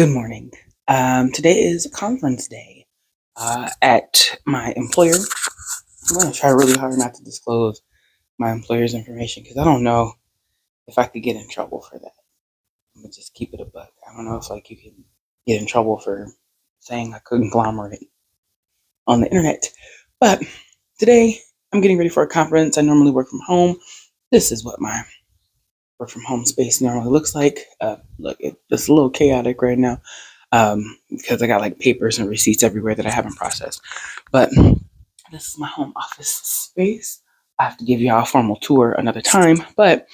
Good morning. Today is conference day at my employer. I'm going to try really hard not to disclose my employer's information because I don't know if I could get in trouble for that. I'm gonna just keep it a buck. I don't know if you can get in trouble for saying I couldn't conglomerate on the internet. But today I'm getting ready for a conference. I normally work from home. This is what my work from home space normally looks like. It's a little chaotic right now because I got papers and receipts everywhere that I haven't processed. But this is my home office space. I have to give y'all a formal tour another time, but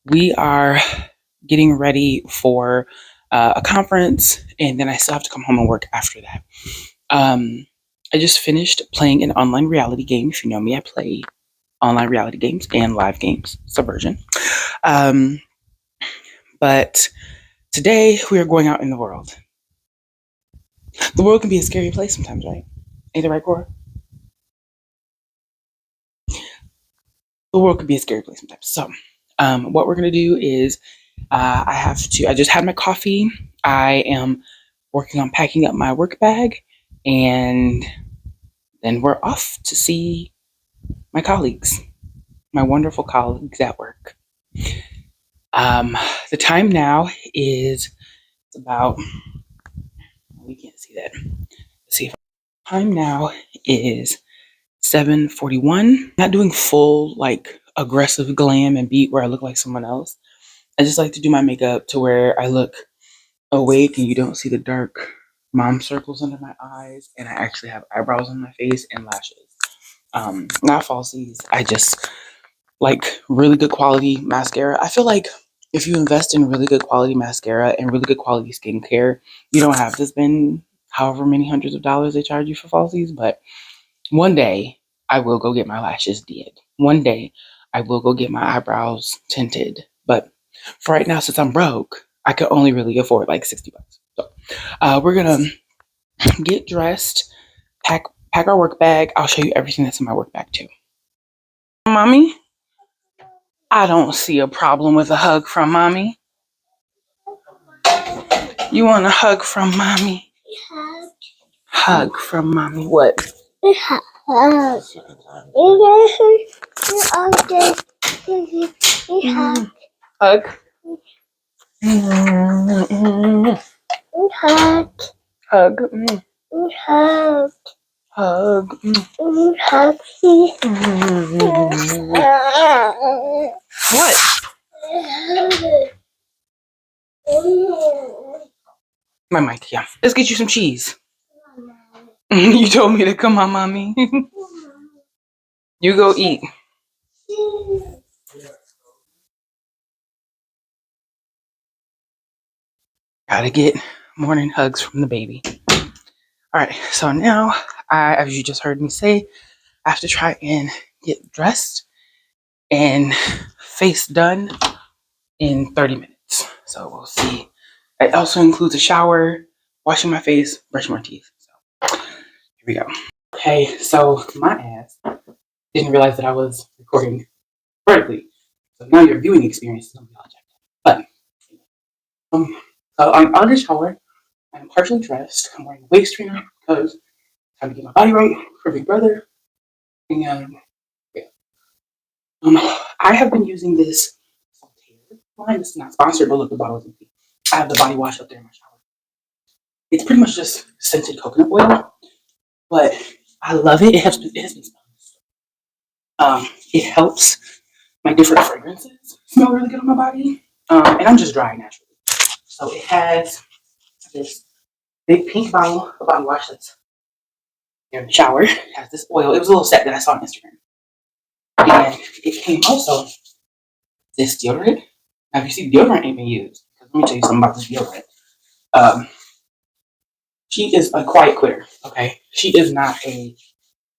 we are getting ready for a conference, and then I still have to come home and work after that. I just finished playing an online reality game. If you know me, I play online reality games and live games, Subversion. Um, but today we are going out in the world. The world can be a scary place sometimes, right? Ain't it right, Cora? The world can be a scary place sometimes. So, what we're gonna do is, I just had my coffee. I am working on packing up my work bag, and then we're off to see my colleagues, my wonderful colleagues at work. The time now is about, we can't see that. Let's see if time now is 7:41. Not doing full aggressive glam and beat where I look like someone else. I just like to do my makeup to where I look awake and you don't see the dark mom circles under my eyes, and I actually have eyebrows on my face and lashes. Not falsies. I just like really good quality mascara. I feel like if you invest in really good quality mascara and really good quality skincare, you don't have to spend however many hundreds of dollars they charge you for falsies. But one day I will go get my lashes did. One day I will go get my eyebrows tinted. But for right now, since I'm broke, I could only really afford like $60. So we're gonna get dressed, pack our work bag. I'll show you everything that's in my work bag too. Mommy, I don't see a problem with a hug from mommy. You want a hug from mommy? Hug from mommy. What? Hug. Hug. Hug. Hug. Hug. Hug. What? My mic, yeah. Let's get you some cheese. You told me to come on, mommy. You go eat. Gotta get morning hugs from the baby. All right, so now, as you just heard me say, I have to try and get dressed and face done in 30 minutes. So we'll see. It also includes a shower, washing my face, brushing my teeth. So here we go. Okay, so my ass didn't realize that I was recording vertically. So now your viewing experience is gonna be all jacked up. But so I'm out of the shower. I'm partially dressed. I'm wearing a waist trainer because time to get my body right for Big Brother. And yeah. I have been using this line. It's not sponsored, but look, the bottle is empty. I have the body wash up there in my shower. It's pretty much just scented coconut oil, but I love it. It has been it helps my different fragrances smell really good on my body. And I'm just dry naturally. So it has this big pink bottle of body wash that's in the shower. It has this oil. It was a little set that I saw on Instagram. And it came also this deodorant. Now, if you see, deodorant ain't been used. Let me tell you something about this deodorant. She is a quiet quitter, okay? She is not a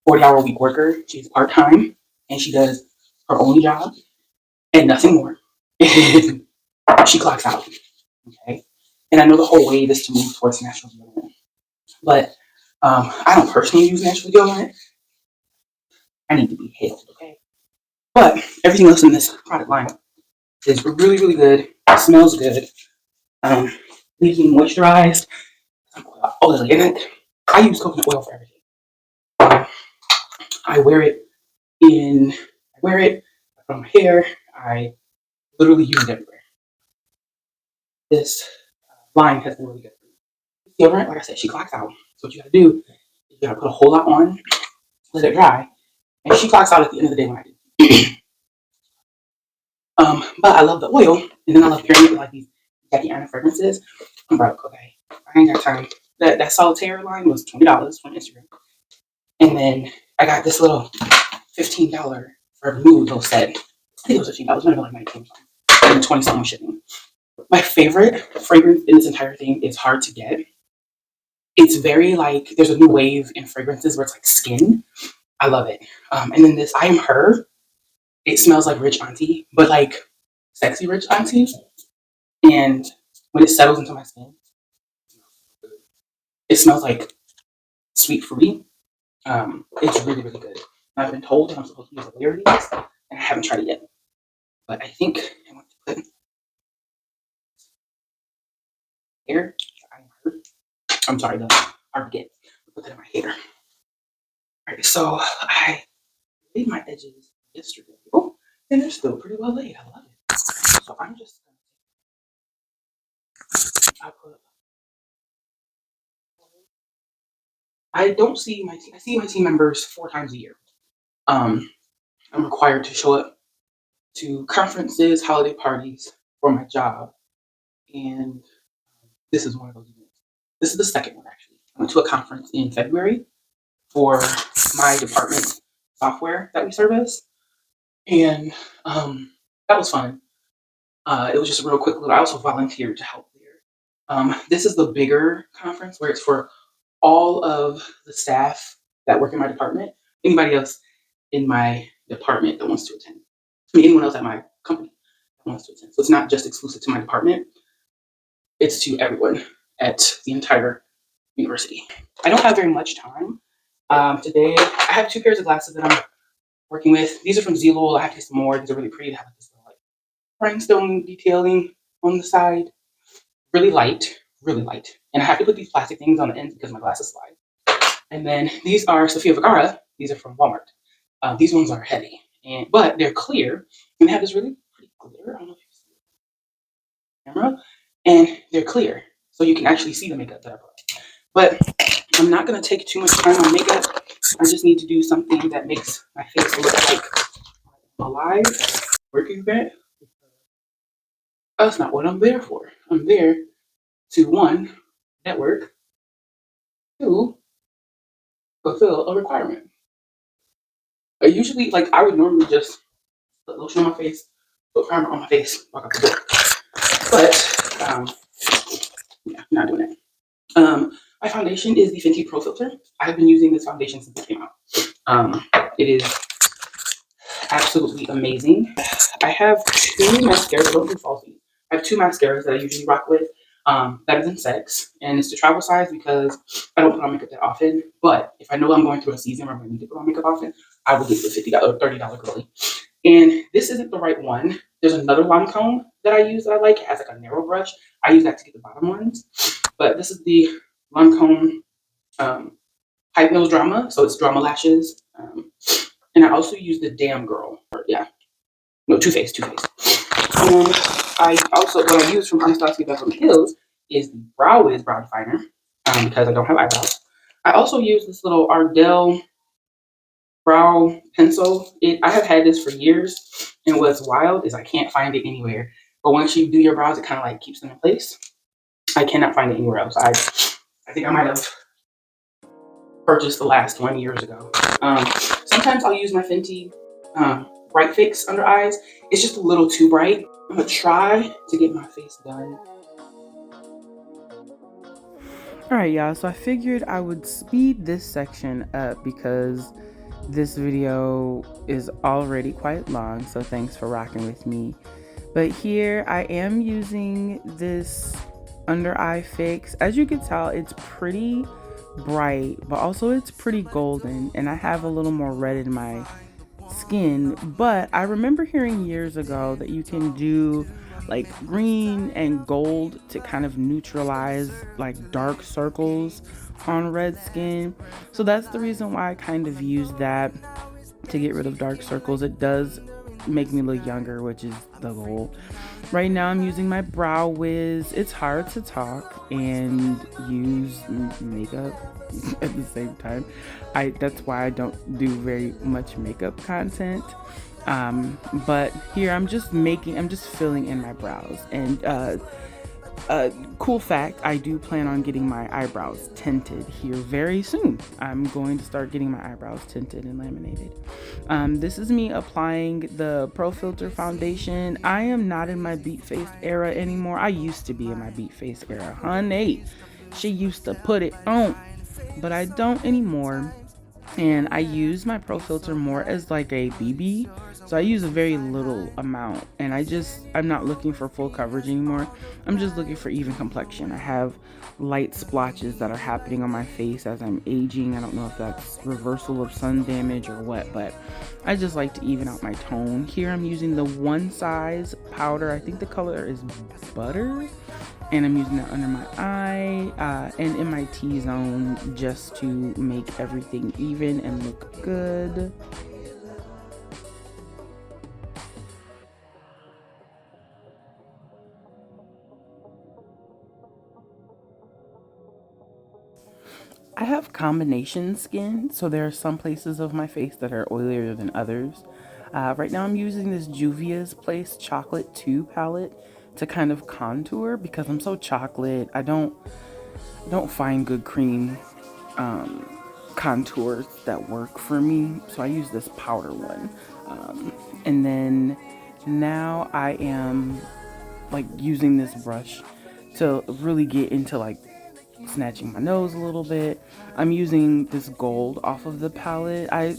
40-hour-a-week worker. She's part-time, and she does her only job and nothing more. She clocks out, okay? And I know the whole wave is to move towards natural deodorant. But I don't personally use natural deodorant. I need to be hailed, okay? But everything else in this product line is really, really good. It smells good. leaves me moisturized. Oily. And I use coconut oil for everything. I wear it in, I wear it on my hair. I literally use it everywhere. This line has been really good for me. Deodorant, like I said, she clocks out. So what you gotta do is you gotta put a whole lot on, let it dry, and she clocks out at the end of the day when I do. But I love the oil, and then I love pairing it with like these Jackie Aina fragrances. I'm broke, okay. I ain't got time. That solitaire line was $20 on Instagram. And then I got this little $15 for every mood little set. I think it was $15, maybe like 19 and 20 something shipping. My favorite fragrance in this entire thing is Hard to Get. It's very like there's a new wave in fragrances where it's like skin. I love it. And then this I Am Her. It smells like rich auntie, but like sexy rich auntie. And when it settles into my skin, it smells like sweet fruity. It's really, really good. I've been told that I'm supposed to use a layer of these, and I haven't tried it yet. But I think I want to put hair. I'm sorry, the Hard to Get. Put that in my hair. Alright, so I laid my edges yesterday. Oh, and they're still pretty well laid. I love it. So I'm just gonna put. I don't see my team. I see my team members 4 times a year. I'm required to show up to conferences, holiday parties for my job, and this is one of those events. This is the second one actually. I went to a conference in February for my department software that we service, and that was fun. It was just a real quick little. I also volunteered to help there. This is the bigger conference where it's for all of the staff that work in my department. Anybody else in my department that wants to attend. I mean, anyone else at my company that wants to attend. So it's not just exclusive to my department. It's to everyone at the entire university. I don't have very much time. Today, I have 2 pairs of glasses that I'm working with. These are from Zillow. I have to get some more. These are really pretty. They have this little, like rhinestone detailing on the side. Really light, really light. And I have to put these plastic things on the ends because my glasses slide. And then these are Sofia Vergara. These are from Walmart. These ones are heavy, but they're clear and they have this really pretty glitter. I don't know if you see the camera, and they're clear, so you can actually see the makeup that I put. But I'm not gonna take too much time on makeup. I just need to do something that makes my face look like alive. Working event. That's not what I'm there for. I'm there to 1, network, 2, fulfill a requirement. I usually I would normally just put lotion on my face, put primer on my face, walk out the door. But yeah, not doing it. My foundation is the Fenty Pro Filter. I've been using this foundation since it came out. It is absolutely amazing. I have 2 mascaras. Don't do falsies. I have 2 mascaras that I usually rock with. Better Than Sex, and it's the travel size because I don't put on makeup that often. But if I know I'm going through a season where I'm going to need to put on makeup often, I will get the $50 or $30 girly. And this isn't the right one. There's another Lancome that I use that I like. It has like a narrow brush. I use that to get the bottom ones. But this is the Lancome Hype Nose Drama. So it's Drama Lashes. And I also use the Damn Girl. Too Faced. And I also, what I use from Anastasia Beverly Hills is the Brow Wiz Brow Definer because I don't have eyebrows. I also use this little Ardell brow pencil. I have had this for years, and what's wild is I can't find it anywhere. But once you do your brows, it kind of like keeps them in place. I cannot find it anywhere else. I think I might have purchased the last one years ago. Sometimes I'll use my Fenty Bright Fix under eyes. It's just a little too bright. I'm gonna try to get my face done. Alright y'all, so I figured I would speed this section up because this video is already quite long, so thanks for rocking with me. But here I am using this under eye fix. As you can tell, it's pretty bright, but also it's pretty golden, and I have a little more red in my skin. But I remember hearing years ago that you can do like green and gold to kind of neutralize like dark circles on red skin. So that's the reason why I kind of use that to get rid of dark circles. It does make me look younger, which is the goal. Right now, I'm using my Brow Wiz. It's hard to talk and use makeup at the same time. That's why I don't do very much makeup content. But here I'm just filling in my brows. And cool fact, I do plan on getting my eyebrows tinted here very soon. I'm going to start getting my eyebrows tinted and laminated. This is me applying the Pro Filter foundation. I am not in my Beat Face era anymore. I used to be in my Beat Face era. Honey, she used to put it on, but I don't anymore. And I use my Pro Filter more as like a BB. So I use a very little amount, and I'm not looking for full coverage anymore. I'm just looking for even complexion. I have light splotches that are happening on my face as I'm aging. I don't know if that's reversal of sun damage or what, but I just like to even out my tone. Here I'm using the One Size powder. I think the color is butter, and I'm using that under my eye and in my T-zone just to make everything even and look good. I have combination skin, so there are some places of my face that are oilier than others. Right now I'm using this Juvia's Place Chocolate 2 palette to kind of contour because I'm so chocolate. I don't find good cream um, contours that work for me, so I use this powder one. And then now I am like using this brush to really get into like snatching my nose a little bit. I'm using this gold off of the palette. I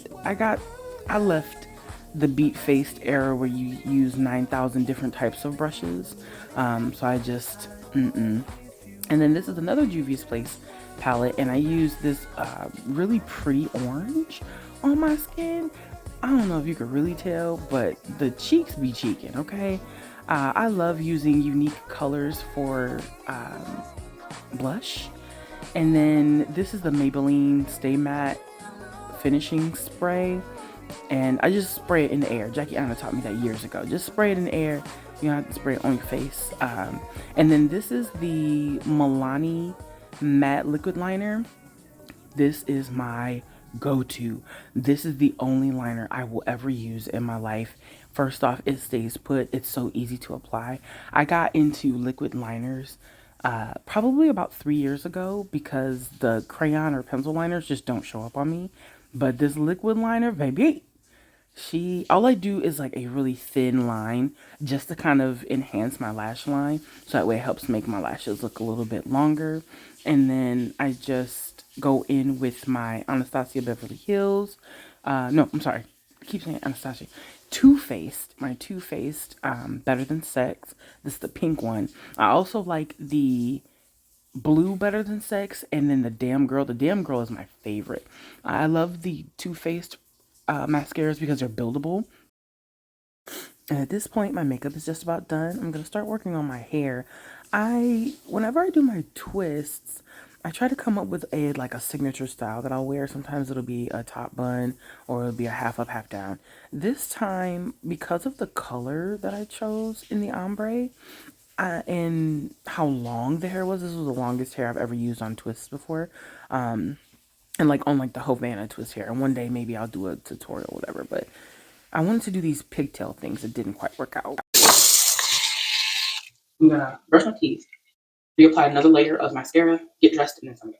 left the beat faced era where you use 9,000 different types of brushes. So I just And then this is another Juvia's Place palette, and I use this really pretty orange on my skin. I don't know if you could really tell, but the cheeks be cheeking, okay? I love using unique colors for blush. And then this is the Maybelline Stay Matte finishing spray, and I just spray it in the air. Jackie Anna taught me that years ago. Just spray it in the air. You don't have to spray it on your face. And then this is the Milani Matte Liquid Liner. This is my go-to. This is the only liner I will ever use in my life. First off, it stays put. It's so easy to apply. I got into liquid liners probably about 3 years ago because the crayon or pencil liners just don't show up on me. But this liquid liner, baby, all I do is like a really thin line just to kind of enhance my lash line. So that way it helps make my lashes look a little bit longer. And then I just go in with my Anastasia Beverly Hills. No, I'm sorry. I keep saying Anastasia. Too Faced, my Too Faced Better Than Sex. This is the pink one. I also like the blue Better Than Sex, and then the Damn Girl. The Damn Girl is my favorite. I love the Too Faced mascaras because they're buildable. And at this point, my makeup is just about done. I'm gonna start working on my hair. Whenever I do my twists, I try to come up with a signature style that I'll wear. Sometimes it'll be a top bun or it'll be a half up, half down. This time, because of the color that I chose in the ombre, and how long the hair was, this was the longest hair I've ever used on twists before. And like on like the Havana twist hair. And one day maybe I'll do a tutorial or whatever. But I wanted to do these pigtail things that didn't quite work out. I'm gonna brush my teeth, reapply another layer of mascara, get dressed, and then some.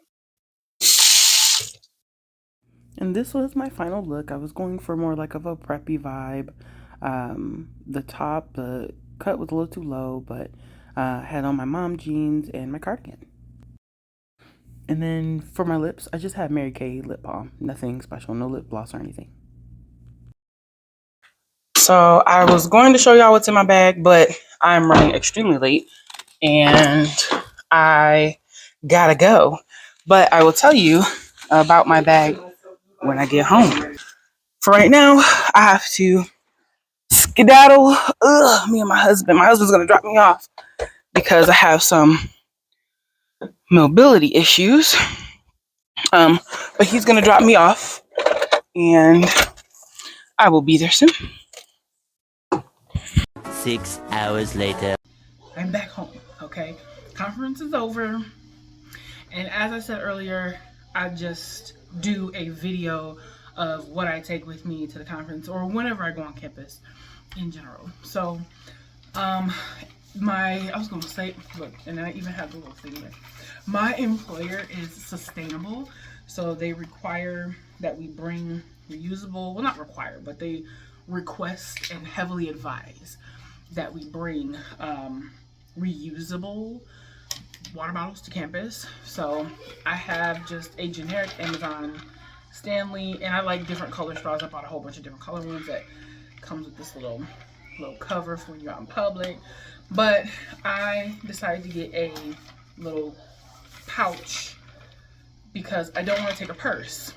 And this was my final look. I was going for more like of a preppy vibe. The cut was a little too low, but had on my mom jeans and my cardigan. And then for my lips, I just had Mary Kay lip balm. Nothing special, no lip gloss or anything. So I was going to show y'all what's in my bag, but I'm running extremely late and I gotta go. But I will tell you about my bag when I get home. For right now, I have to skedaddle. Me and my husband. My husband's gonna drop me off because I have some mobility issues. But he's gonna drop me off, and I will be there soon. 6 hours later. I'm back home. Okay, conference is over, and as I said earlier, I just do a video of what I take with me to the conference or whenever I go on campus in general. So, I was gonna say, look, and I even have the little thing there. My employer is sustainable, so they require that we bring reusable, well, not require, but they request and heavily advise that we bring reusable water bottles to campus. So I have just a generic Amazon Stanley, and I like different color straws. I bought a whole bunch of different color ones that comes with this little cover for when you're out in public. But I decided to get a little pouch because I don't want to take a purse.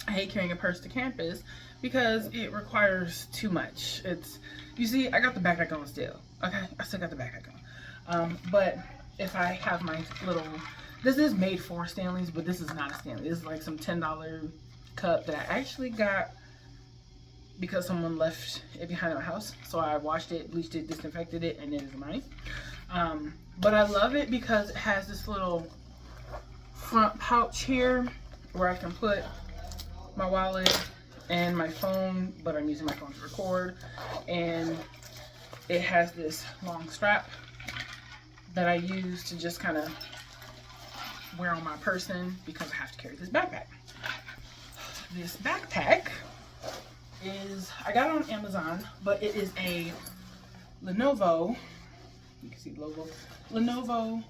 I hate carrying a purse to campus because it requires too much. You see, I got the backpack on still. Okay, I still got the backpack on. But if I have my little, this is made for Stanleys, but this is not a Stanley. This is like some $10 cup that I actually got because someone left it behind my house. So I washed it, bleached it, disinfected it, and it is mine. But I love it because it has this little front pouch here where I can put my wallet and my phone, but I'm using my phone to record. And it has this long strap that I use to just kind of wear on my person because I have to carry this backpack. This backpack I got it on Amazon, but it is a Lenovo, you can see the logo, Lenovo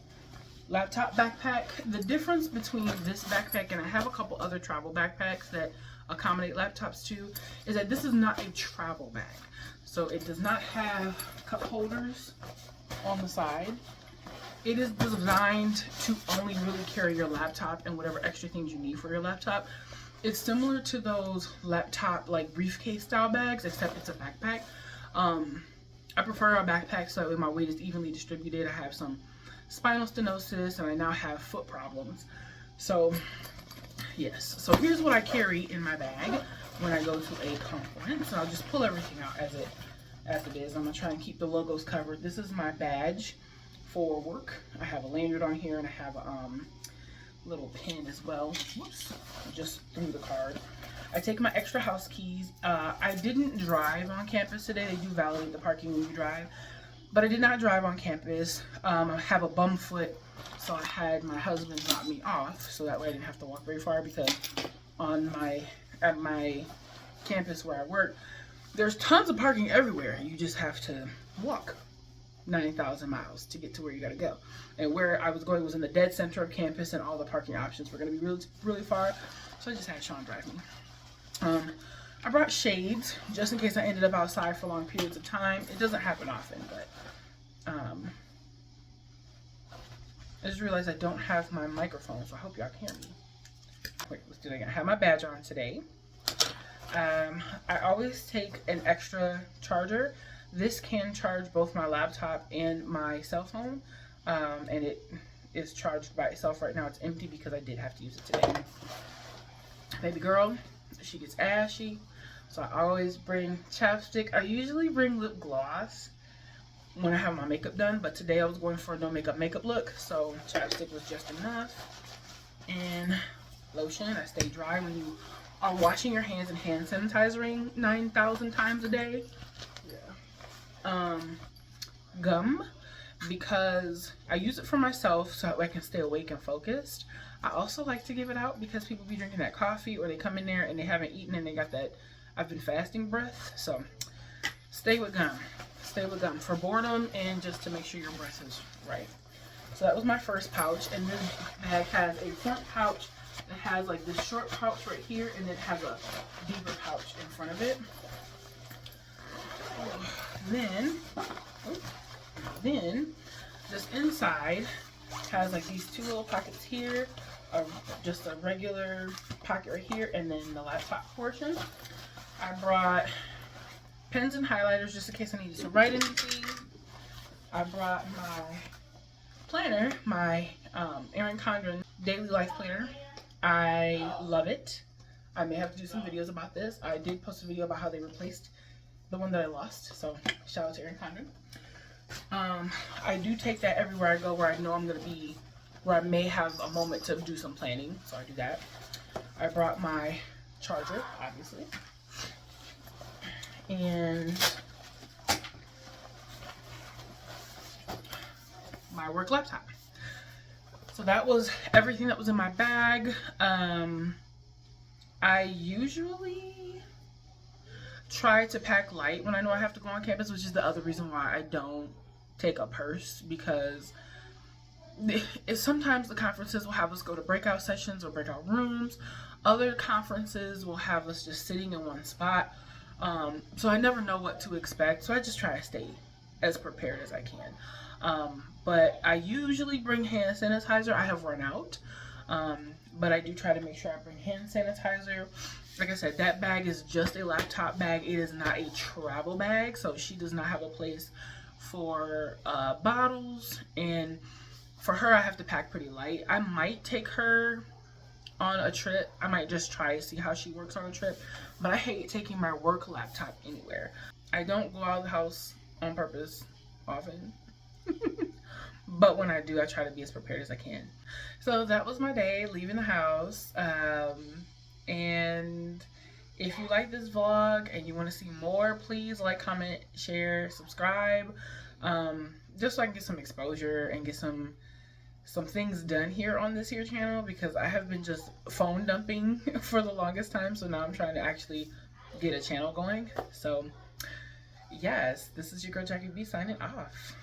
laptop backpack. The difference between this backpack and I have a couple other travel backpacks that accommodate laptops too, is that this is not a travel bag. So it does not have cup holders on the side. It is designed to only really carry your laptop and whatever extra things you need for your laptop. It's similar to those laptop like briefcase style bags, except it's a backpack. I prefer a backpack so that way my weight is evenly distributed. I have some spinal stenosis and I now have foot problems. So yes, so here's what I carry in my bag when I go to a conference. I'll just pull everything out as it is. I'm gonna try and keep the logos covered. This is my badge for work. I have a lanyard on here and I have a little pin as well. Whoops, just threw the card. I take my extra house keys. I didn't drive on campus today. They do validate the parking when you drive, but I did not drive on campus. I have a bum foot, so I had my husband drop me off, so that way I didn't have to walk very far, because at my campus where I work, there's tons of parking everywhere. You just have to walk 9,000 miles to get to where you gotta go. And where I was going was in the dead center of campus, and all the parking options were gonna be really, really far. So I just had Sean drive me. I brought shades just in case I ended up outside for long periods of time. It doesn't happen often, but I just realized I don't have my microphone, so I hope y'all can hear me. Wait, let's do it again. I have my badge on today. I always take an extra charger. This can charge both my laptop and my cell phone, and it is charged by itself right now. It's empty because I did have to use it today. Baby girl, she gets ashy, so I always bring chapstick. I usually bring lip gloss when I have my makeup done, but today I was going for a no makeup look, so chapstick was just enough. And lotion. I stay dry when you are washing your hands and hand sanitizing 9,000 times a day. Yeah. Gum, because I use it for myself so that way I can stay awake and focused. I also like to give it out because people be drinking that coffee, or they come in there and they haven't eaten and they got that I've been fasting breath. So stay with gum. Stay with gum for boredom and just to make sure your breath is right. So that was my first pouch, and this bag has a front pouch that has like this short pouch right here, and it has a deeper pouch in front of it. Then this inside has like these two little pockets here, just a regular pocket right here, and then the laptop portion. I brought pens and highlighters just in case I needed to write anything. I brought my planner, my Erin Condren Daily Life Planner. I love it. I may have to do some videos about this. I did post a video about how they replaced the one that I lost, so shout out to Erin Condren. I do take that everywhere I go where I know I'm going to be, where I may have a moment to do some planning, so I do that. I brought my charger, obviously, and my work laptop. So that was everything that was in my bag. I usually try to pack light when I know I have to go on campus, which is the other reason why I don't take a purse, because sometimes the conferences will have us go to breakout sessions or breakout rooms. Other conferences will have us just sitting in one spot. So I never know what to expect. So I just try to stay as prepared as I can. But I usually bring hand sanitizer. I have run out. But I do try to make sure I bring hand sanitizer. Like I said, that bag is just a laptop bag. It is not a travel bag. So she does not have a place for bottles. And for her, I have to pack pretty light. I might take her on a trip. I might just try to see how she works on a trip. But I hate taking my work laptop anywhere. I don't go out of the house on purpose often. But when I do, I try to be as prepared as I can. So that was my day leaving the house. And if you like this vlog and you want to see more, please like, comment, share, subscribe. Just so I can get some exposure and get some things done here on this here channel, because I have been just phone dumping for the longest time. So now I'm trying to actually get a channel going. So yes, this is your girl Jackie B signing off.